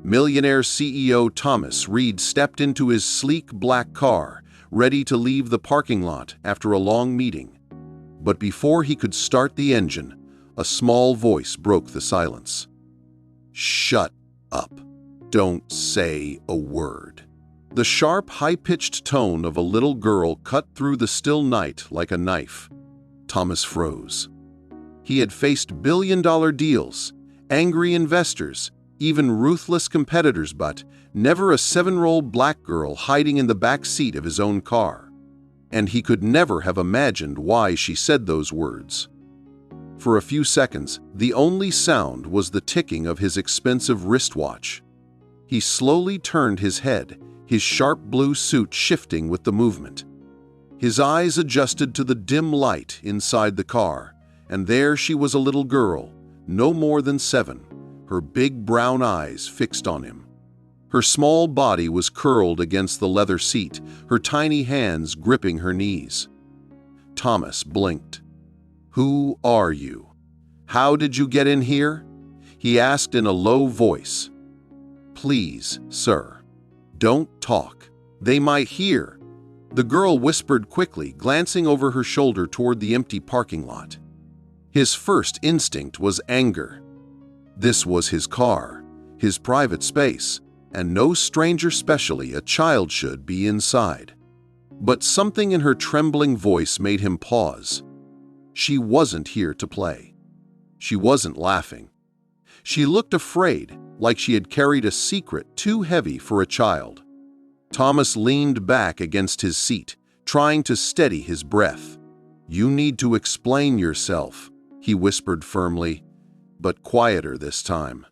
Millionaire CEO Thomas Reed stepped into his sleek black car, ready to leave the parking lot after a long meeting. But before he could start the engine, a small voice broke the silence. "Shut up. Don't say a word." The sharp, high-pitched tone of a little girl cut through the still night like a knife. Thomas froze. He had faced billion-dollar deals, angry investors, even ruthless competitors, but never a 7-year-old black girl hiding in the back seat of his own car. And he could never have imagined why she said those words. For a few seconds, the only sound was the ticking of his expensive wristwatch. He slowly turned his head, his sharp blue suit shifting with the movement. His eyes adjusted to the dim light inside the car, and there she was, a little girl, no more than 7, her big brown eyes fixed on him. Her small body was curled against the leather seat, her tiny hands gripping her knees. Thomas blinked. "Who are you? How did you get in here?" he asked in a low voice. "Please, sir, don't talk. They might hear," the girl whispered quickly, glancing over her shoulder toward the empty parking lot. His first instinct was anger. This was his car, his private space, and no stranger, especially a child, should be inside. But something in her trembling voice made him pause. She wasn't here to play. She wasn't laughing. She looked afraid, like she had carried a secret too heavy for a child. Thomas leaned back against his seat, trying to steady his breath. "You need to explain yourself," he whispered firmly, but quieter this time.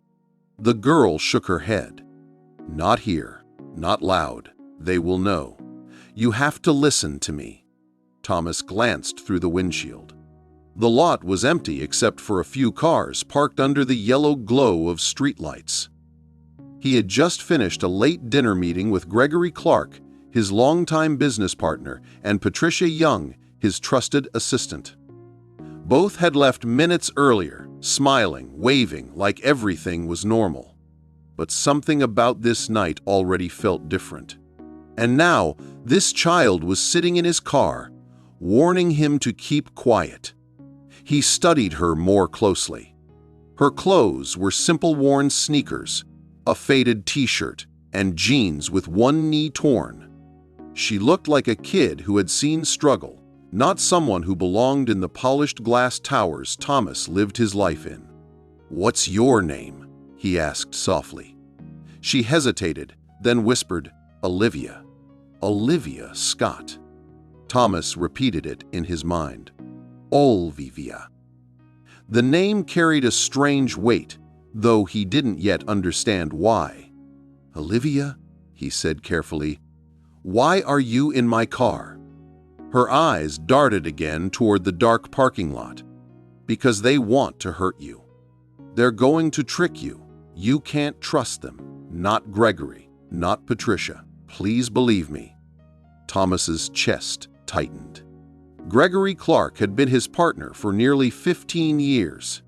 The girl shook her head. "Not here, not loud. They will know. You have to listen to me." Thomas glanced through the windshield. The lot was empty except for a few cars parked under the yellow glow of streetlights. He had just finished a late dinner meeting with Gregory Clark, his longtime business partner, and Patricia Young, his trusted assistant. Both had left minutes earlier, smiling, waving, like everything was normal. But something about this night already felt different. And now, this child was sitting in his car, warning him to keep quiet. He studied her more closely. Her clothes were simple worn sneakers, a faded t-shirt, and jeans with one knee torn. She looked like a kid who had seen struggle, not someone who belonged in the polished glass towers Thomas lived his life in. "What's your name?" he asked softly. She hesitated, then whispered, "Olivia." "Olivia Scott." Thomas repeated it in his mind. Olivia. The name carried a strange weight, though he didn't yet understand why. "Olivia," he said carefully, "why are you in my car?" Her eyes darted again toward the dark parking lot. "Because they want to hurt you. They're going to trick you. You can't trust them. Not Gregory, not Patricia. Please believe me." Thomas's chest tightened. Gregory Clark had been his partner for nearly 15 years.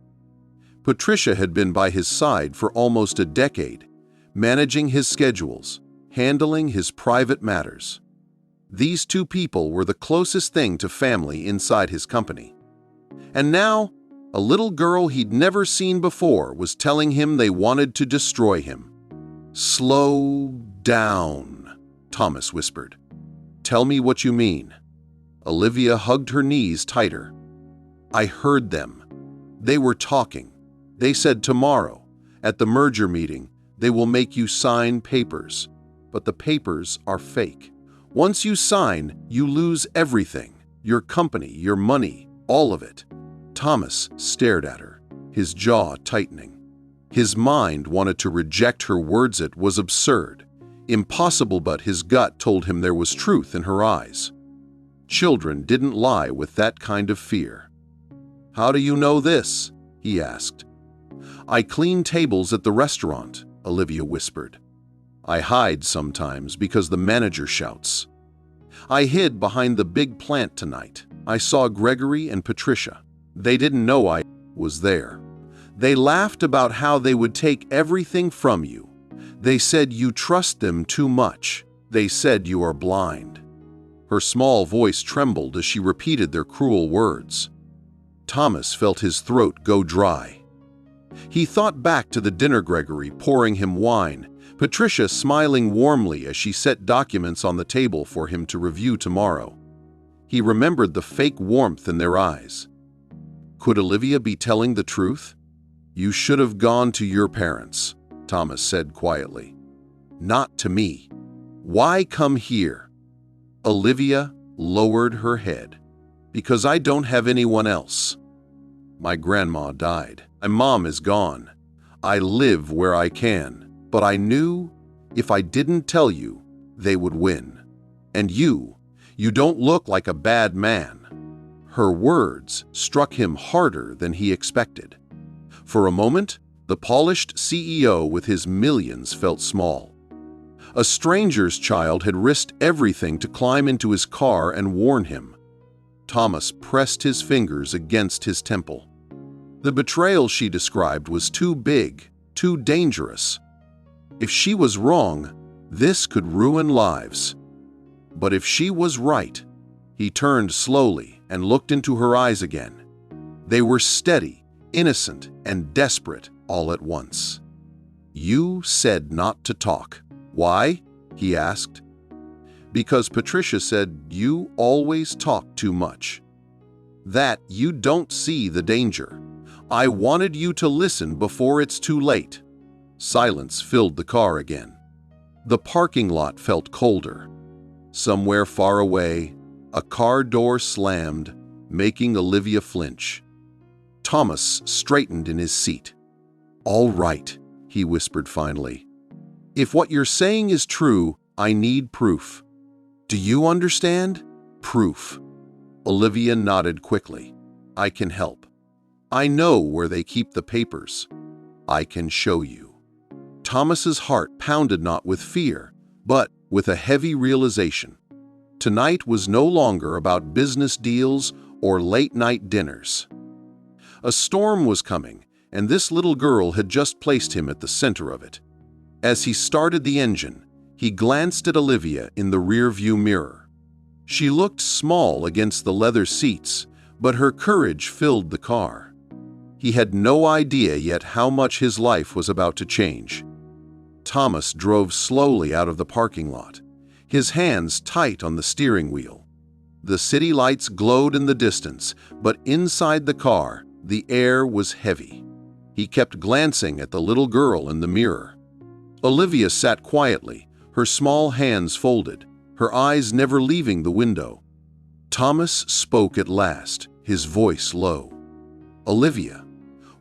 Patricia had been by his side for almost a decade, managing his schedules, handling his private matters. These two people were the closest thing to family inside his company. And now, a little girl he'd never seen before was telling him they wanted to destroy him. "Slow down," Thomas whispered. "Tell me what you mean." Olivia hugged her knees tighter. "I heard them. They were talking. They said tomorrow, at the merger meeting, they will make you sign papers. But the papers are fake. Once you sign, you lose everything. Your company, your money, all of it." Thomas stared at her, his jaw tightening. His mind wanted to reject her words. It was absurd, impossible, but his gut told him there was truth in her eyes. Children didn't lie with that kind of fear. "How do you know this?" he asked. "I clean tables at the restaurant," Olivia whispered. "I hide sometimes because the manager shouts. I hid behind the big plant tonight. I saw Gregory and Patricia. They didn't know I was there. They laughed about how they would take everything from you. They said you trust them too much. They said you are blind." Her small voice trembled as she repeated their cruel words. Thomas felt his throat go dry. He thought back to the dinner, Gregory pouring him wine, Patricia smiling warmly as she set documents on the table for him to review tomorrow. He remembered the fake warmth in their eyes. Could Olivia be telling the truth? "You should have gone to your parents," Thomas said quietly. "Not to me. Why come here?" Olivia lowered her head. "Because I don't have anyone else. My grandma died. My mom is gone. I live where I can, but I knew if I didn't tell you, they would win. And you don't look like a bad man." Her words struck him harder than he expected. For a moment, the polished CEO with his millions felt small. A stranger's child had risked everything to climb into his car and warn him. Thomas pressed his fingers against his temple. The betrayal she described was too big, too dangerous. If she was wrong, this could ruin lives. But if she was right, he turned slowly and looked into her eyes again. They were steady, innocent, and desperate all at once. "You said not to talk. Why?" he asked. "Because Patricia said you always talk too much. That you don't see the danger. I wanted you to listen before it's too late." Silence filled the car again. The parking lot felt colder. Somewhere far away, a car door slammed, making Olivia flinch. Thomas straightened in his seat. "All right," he whispered finally. "If what you're saying is true, I need proof. Do you understand? Proof." Olivia nodded quickly. "I can help. I know where they keep the papers. I can show you." Thomas's heart pounded not with fear, but with a heavy realization. Tonight was no longer about business deals or late-night dinners. A storm was coming, and this little girl had just placed him at the center of it. As he started the engine, he glanced at Olivia in the rear-view mirror. She looked small against the leather seats, but her courage filled the car. He had no idea yet how much his life was about to change. Thomas drove slowly out of the parking lot, his hands tight on the steering wheel. The city lights glowed in the distance, but inside the car, the air was heavy. He kept glancing at the little girl in the mirror. Olivia sat quietly, her small hands folded, her eyes never leaving the window. Thomas spoke at last, his voice low. "Olivia,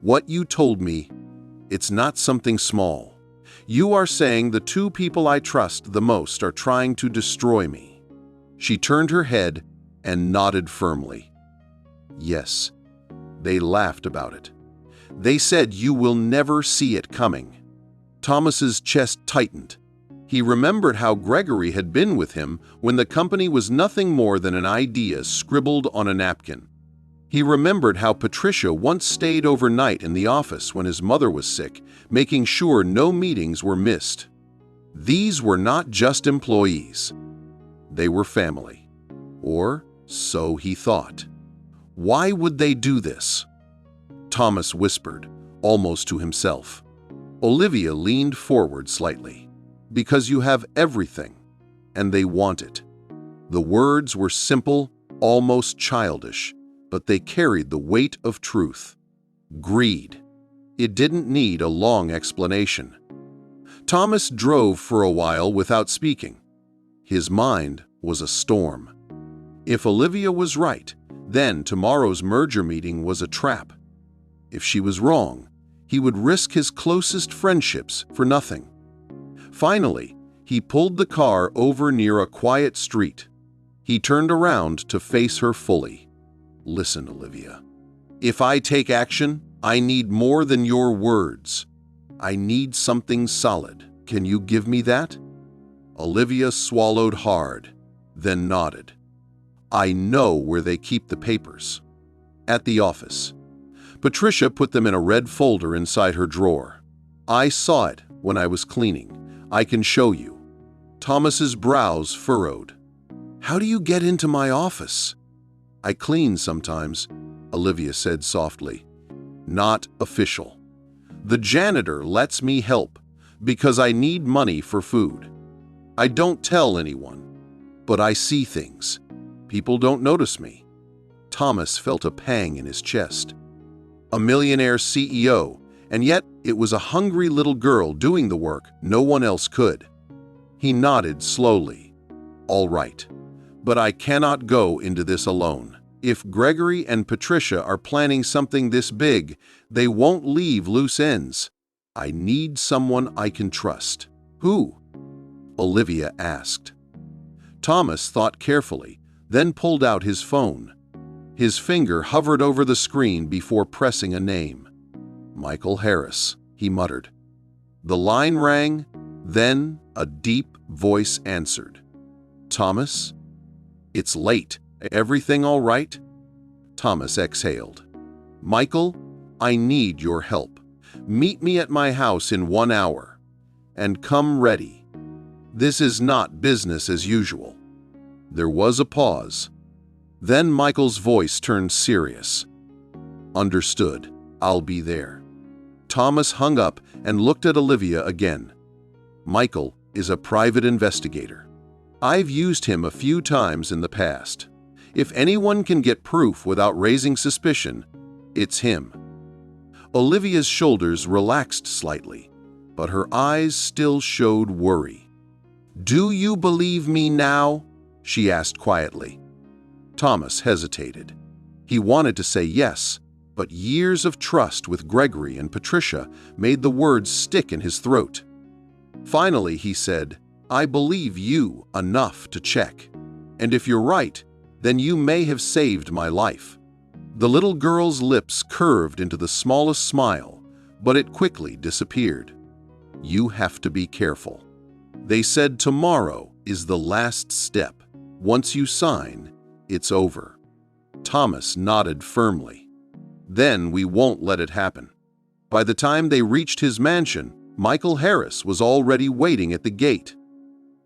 what you told me, it's not something small. You are saying the two people I trust the most are trying to destroy me." She turned her head and nodded firmly. "Yes." They laughed about it. "They said you will never see it coming." Thomas's chest tightened. He remembered how Gregory had been with him when the company was nothing more than an idea scribbled on a napkin. He remembered how Patricia once stayed overnight in the office when his mother was sick, making sure no meetings were missed. These were not just employees. They were family. Or so he thought. Why would they do this? Thomas whispered, almost to himself. Olivia leaned forward slightly. "Because you have everything, and they want it." The words were simple, almost childish, but they carried the weight of truth. Greed. It didn't need a long explanation. Thomas drove for a while without speaking. His mind was a storm. If Olivia was right, then tomorrow's merger meeting was a trap. If she was wrong, he would risk his closest friendships for nothing. Finally, he pulled the car over near a quiet street. He turned around to face her fully. "Listen, Olivia. If I take action, I need more than your words. I need something solid. Can you give me that?" Olivia swallowed hard, then nodded. "I know where they keep the papers." At the office. Patricia put them in a red folder inside her drawer. "I saw it when I was cleaning. I can show you." Thomas's brows furrowed. "How do you get into my office?" "I clean sometimes," Olivia said softly. "Not official. The janitor lets me help because I need money for food. I don't tell anyone, but I see things. People don't notice me." Thomas felt a pang in his chest. A millionaire CEO, and yet it was a hungry little girl doing the work no one else could. He nodded slowly. "All right, but I cannot go into this alone. If Gregory and Patricia are planning something this big, they won't leave loose ends. I need someone I can trust." "Who?" Olivia asked. Thomas thought carefully, then pulled out his phone. His finger hovered over the screen before pressing a name. "Michael Harris," he muttered. The line rang, then a deep voice answered. "Thomas? It's late. Everything all right?" Thomas exhaled. "Michael, I need your help. Meet me at my house in 1 hour. And come ready. This is not business as usual." There was a pause. Then Michael's voice turned serious. "Understood. I'll be there." Thomas hung up and looked at Olivia again. "Michael is a private investigator. I've used him a few times in the past. If anyone can get proof without raising suspicion, it's him." Olivia's shoulders relaxed slightly, but her eyes still showed worry. "Do you believe me now?" she asked quietly. Thomas hesitated. He wanted to say yes, but years of trust with Gregory and Patricia made the words stick in his throat. Finally, he said, "I believe you enough to check. And if you're right, then you may have saved my life." The little girl's lips curved into the smallest smile, but it quickly disappeared. "You have to be careful. They said tomorrow is the last step. Once you sign, it's over." Thomas nodded firmly. "Then we won't let it happen." By the time they reached his mansion, Michael Harris was already waiting at the gate.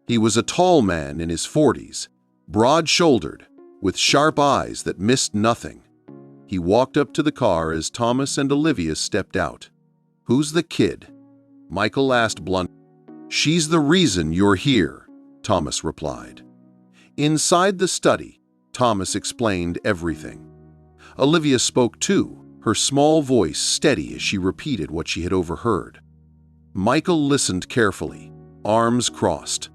He was a tall man in his 40s, broad-shouldered, with sharp eyes that missed nothing. He walked up to the car as Thomas and Olivia stepped out. "Who's the kid?" Michael asked bluntly. "She's the reason you're here," Thomas replied. Inside the study, Thomas explained everything. Olivia spoke too, her small voice steady as she repeated what she had overheard. Michael listened carefully, arms crossed.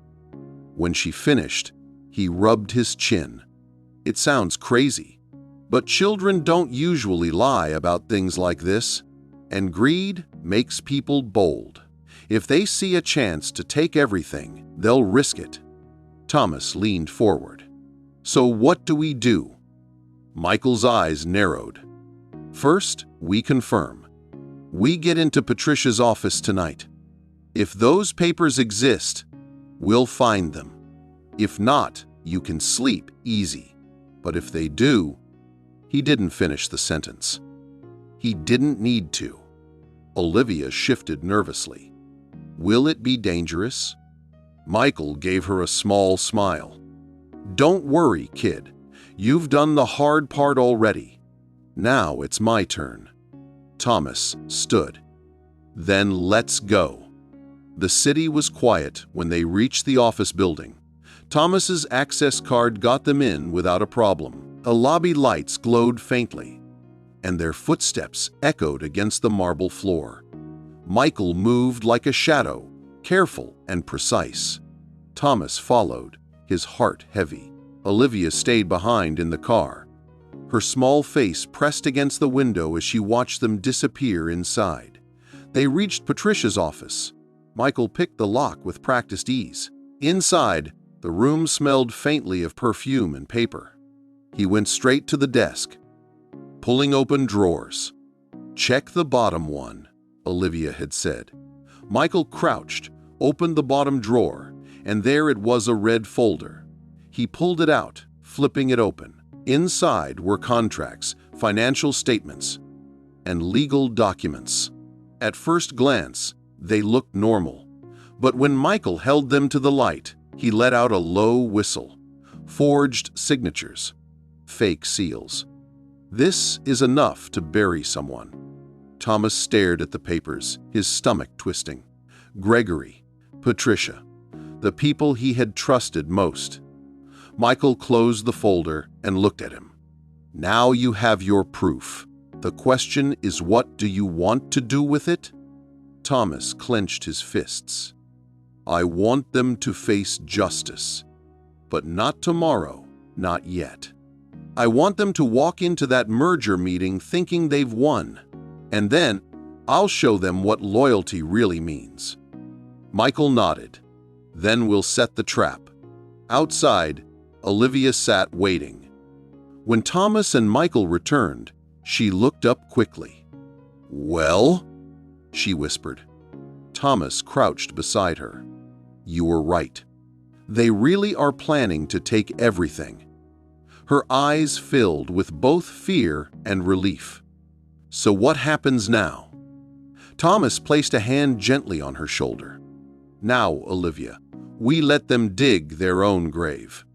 When she finished, he rubbed his chin. "It sounds crazy, but children don't usually lie about things like this, and greed makes people bold. If they see a chance to take everything, they'll risk it." Thomas leaned forward. "So what do we do?" Michael's eyes narrowed. "First, we confirm. We get into Patricia's office tonight. If those papers exist, we'll find them. If not, you can sleep easy. But if they do..." He didn't finish the sentence. He didn't need to. Olivia shifted nervously. "Will it be dangerous?" Michael gave her a small smile. "Don't worry, kid. You've done the hard part already. Now it's my turn." Thomas stood. "Then let's go." The city was quiet when they reached the office building. Thomas's access card got them in without a problem. The lobby lights glowed faintly, and their footsteps echoed against the marble floor. Michael moved like a shadow, careful and precise. Thomas followed, his heart heavy. Olivia stayed behind in the car, her small face pressed against the window as she watched them disappear inside. They reached Patricia's office. Michael picked the lock with practiced ease. Inside, the room smelled faintly of perfume and paper. He went straight to the desk, pulling open drawers. "Check the bottom one," Olivia had said. Michael crouched, opened the bottom drawer, and there it was, a red folder. He pulled it out, flipping it open. Inside were contracts, financial statements, and legal documents. At first glance, they looked normal, But when Michael held them to the light, he let out a low whistle. Forged signatures. Fake seals. This is enough to bury someone. Thomas stared at the papers, his stomach twisting. Gregory, Patricia, the people he had trusted most. Michael closed the folder and looked at him. Now you have your proof. The question is, what do you want to do with it? Thomas clenched his fists. I want them to face justice. But not tomorrow, not yet. I want them to walk into that merger meeting thinking they've won. And then, I'll show them what loyalty really means. Michael nodded. Then we'll set the trap. Outside, Olivia sat waiting. When Thomas and Michael returned, she looked up quickly. Well? She whispered. Thomas crouched beside her. You were right. They really are planning to take everything. Her eyes filled with both fear and relief. So what happens now? Thomas placed a hand gently on her shoulder. Now, Olivia, we let them dig their own grave.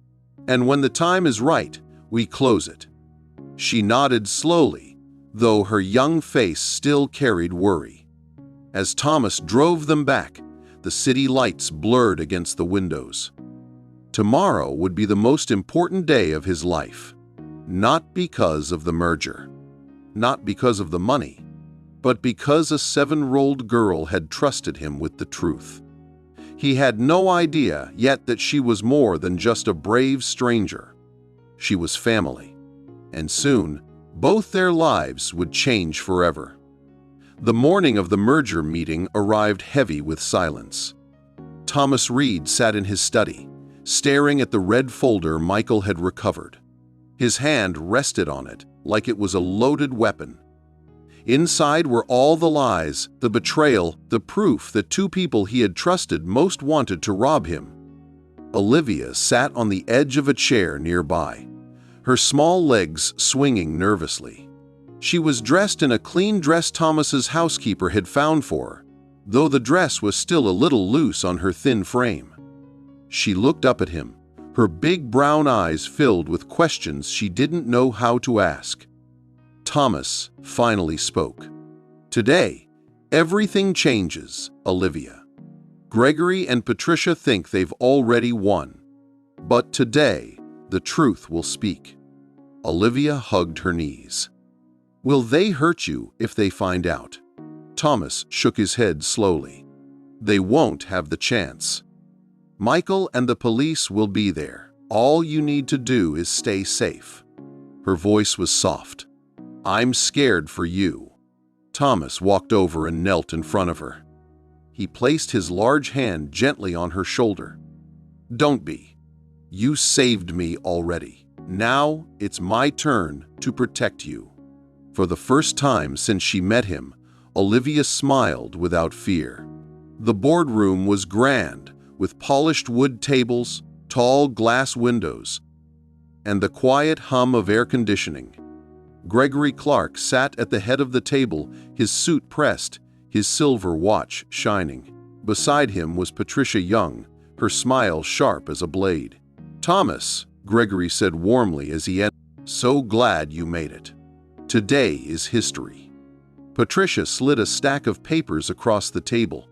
And when the time is right, we close it. She nodded slowly, though her young face still carried worry. As Thomas drove them back, the city lights blurred against the windows. Tomorrow would be the most important day of his life. Not because of the merger. Not because of the money. But because a 7-year-old girl had trusted him with the truth. He had no idea yet that she was more than just a brave stranger. She was family. And soon, both their lives would change forever. The morning of the merger meeting arrived heavy with silence. Thomas Reed sat in his study, staring at the red folder Michael had recovered. His hand rested on it like it was a loaded weapon. Inside were all the lies, the betrayal, the proof that two people he had trusted most wanted to rob him. Olivia sat on the edge of a chair nearby, her small legs swinging nervously. She was dressed in a clean dress Thomas's housekeeper had found for her, though the dress was still a little loose on her thin frame. She looked up at him, her big brown eyes filled with questions she didn't know how to ask. Thomas finally spoke. Today, everything changes, Olivia. Gregory and Patricia think they've already won. But today, the truth will speak. Olivia hugged her knees. Will they hurt you if they find out? Thomas shook his head slowly. They won't have the chance. Michael and the police will be there. All you need to do is stay safe. Her voice was soft. I'm scared for you. Thomas walked over and knelt in front of her. He placed his large hand gently on her shoulder. Don't be. You saved me already. Now it's my turn to protect you. For the first time since she met him, Olivia smiled without fear. The boardroom was grand, with polished wood tables, tall glass windows, and the quiet hum of air conditioning. Gregory Clark sat at the head of the table, his suit pressed, his silver watch shining. Beside him was Patricia Young, her smile sharp as a blade. Thomas, Gregory said warmly as he entered, so glad you made it. Today is history. Patricia slid a stack of papers across the table.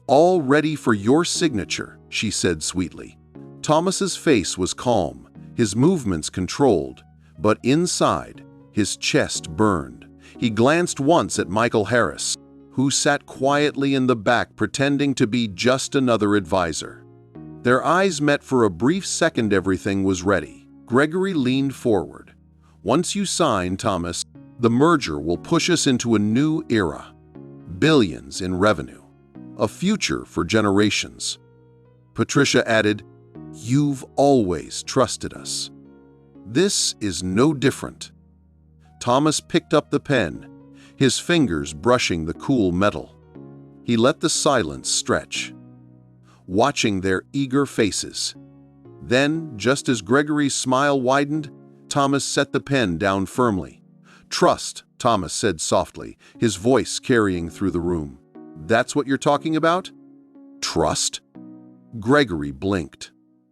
All ready for your signature, she said sweetly. Thomas's face was calm, his movements controlled, but inside, his chest burned. He glanced once at Michael Harris, who sat quietly in the back pretending to be just another advisor. Their eyes met for a brief second. Everything was ready. Gregory leaned forward. Once you sign, Thomas, the merger will push us into a new era. Billions in revenue. A future for generations. Patricia added, You've always trusted us. This is no different. Thomas picked up the pen, his fingers brushing the cool metal. He let the silence stretch, watching their eager faces. Then, just as Gregory's smile widened, Thomas set the pen down firmly. Trust, Thomas said softly, his voice carrying through the room. That's what you're talking about? Trust? Gregory blinked.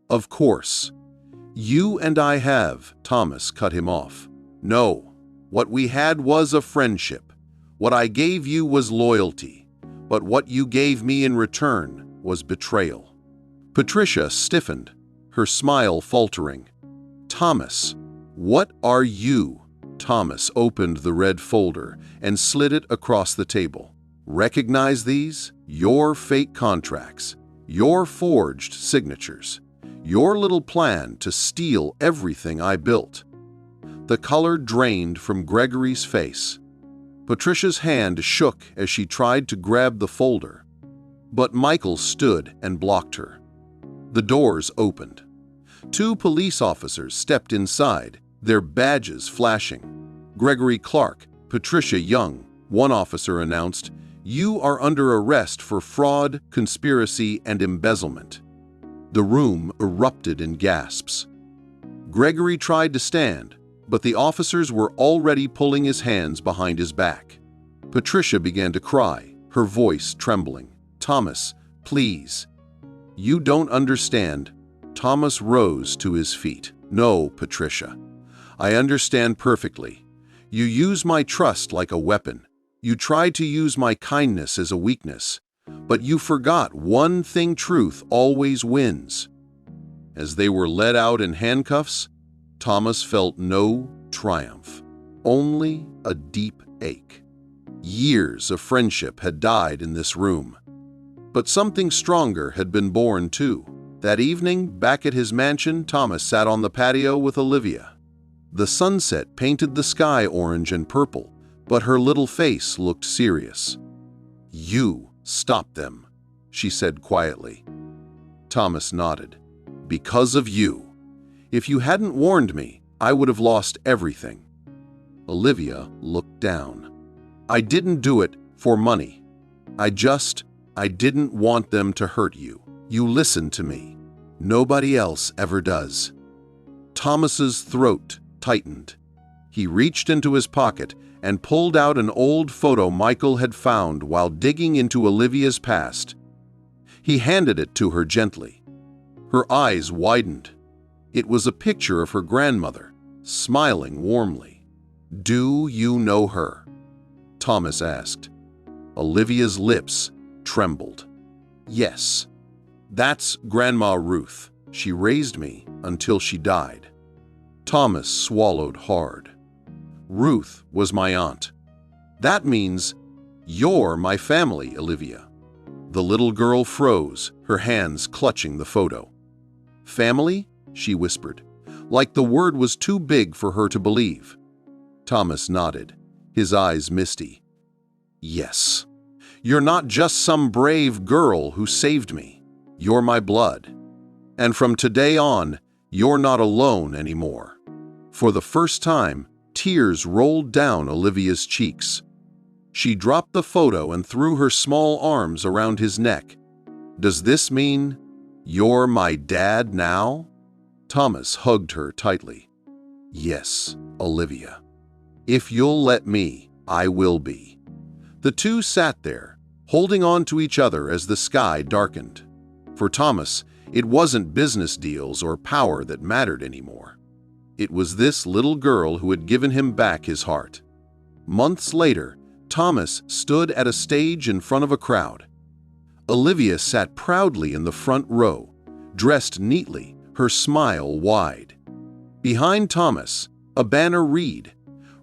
Of course. You and I have, Thomas cut him off. No, what we had was a friendship. What I gave you was loyalty, but what you gave me in return was betrayal. Patricia stiffened, her smile faltering. Thomas, what are you? Thomas opened the red folder and slid it across the table. Recognize these? Your fake contracts, your forged signatures, your little plan to steal everything I built. The color drained from Gregory's face. Patricia's hand shook as she tried to grab the folder, but Michael stood and blocked her. The doors opened. 2 police officers stepped inside, their badges flashing. Gregory Clark, Patricia Young, one officer announced, "You are under arrest for fraud, conspiracy, and embezzlement." The room erupted in gasps. Gregory tried to stand, but the officers were already pulling his hands behind his back. Patricia began to cry, her voice trembling. "Thomas, please." "You don't understand." Thomas rose to his feet. "No, Patricia. I understand perfectly. You use my trust like a weapon. You tried to use my kindness as a weakness. But you forgot one thing: truth always wins." As they were led out in handcuffs, Thomas felt no triumph, only a deep ache. Years of friendship had died in this room. But something stronger had been born too. That evening, back at his mansion, Thomas sat on the patio with Olivia. The sunset painted the sky orange and purple, but her little face looked serious. "You stopped them," she said quietly. Thomas nodded. "Because of you. If you hadn't warned me, I would have lost everything." Olivia looked down. "I didn't do it for money. I didn't want them to hurt you. You listened to me. Nobody else ever does." Thomas's throat tightened. He reached into his pocket and pulled out an old photo Michael had found while digging into Olivia's past. He handed it to her gently. Her eyes widened. It was a picture of her grandmother, smiling warmly. "Do you know her?" Thomas asked. Olivia's lips trembled. "Yes. That's Grandma Ruth. She raised me until she died." Thomas swallowed hard. "Ruth was my aunt. That means you're my family, Olivia." The little girl froze, her hands clutching the photo. "Family?" she whispered, like the word was too big for her to believe. Thomas nodded, his eyes misty. "Yes. You're not just some brave girl who saved me. You're my blood. And from today on, you're not alone anymore." For the first time, tears rolled down Olivia's cheeks. She dropped the photo and threw her small arms around his neck. "Does this mean you're my dad now?" Thomas hugged her tightly. "Yes, Olivia. If you'll let me, I will be." The two sat there, holding on to each other as the sky darkened. For Thomas, it wasn't business deals or power that mattered anymore. It was this little girl who had given him back his heart. Months later, Thomas stood at a stage in front of a crowd. Olivia sat proudly in the front row, dressed neatly, her smile wide. Behind Thomas, a banner read,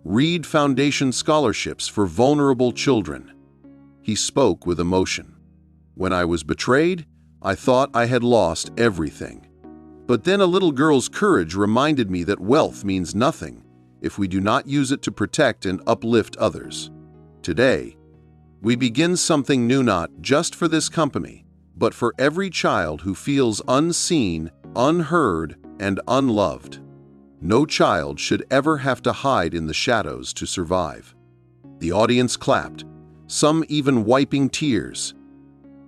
"Reed Foundation Scholarships for Vulnerable Children." He spoke with emotion. "When I was betrayed, I thought I had lost everything. But then a little girl's courage reminded me that wealth means nothing if we do not use it to protect and uplift others. Today, we begin something new, not just for this company, but for every child who feels unseen, unheard, and unloved. No child should ever have to hide in the shadows to survive." The audience clapped, some even wiping tears.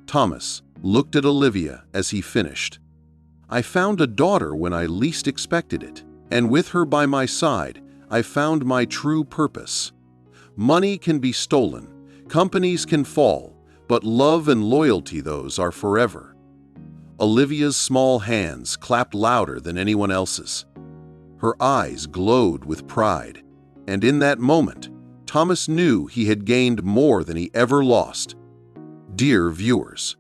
Thomas looked at Olivia as he finished. "I found a daughter when I least expected it, and with her by my side, I found my true purpose. Money can be stolen, companies can fall, But love and loyalty, those are forever. Olivia's small hands clapped louder than anyone else's. Her eyes glowed with pride, and in that moment, Thomas knew he had gained more than he ever lost. Dear viewers,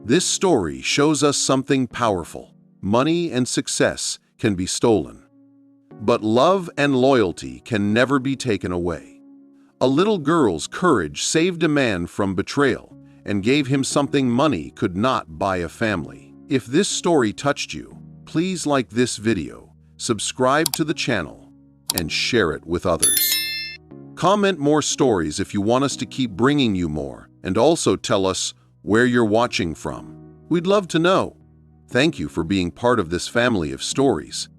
this story shows us something powerful. Money and success can be stolen, but love and loyalty can never be taken away. A little girl's courage saved a man from betrayal and gave him something money could not buy a family. If this story touched you, please like this video, subscribe to the channel, and share it with others. Comment more stories if you want us to keep bringing you more, and also tell us where you're watching from. We'd love to know. Thank you for being part of this family of stories.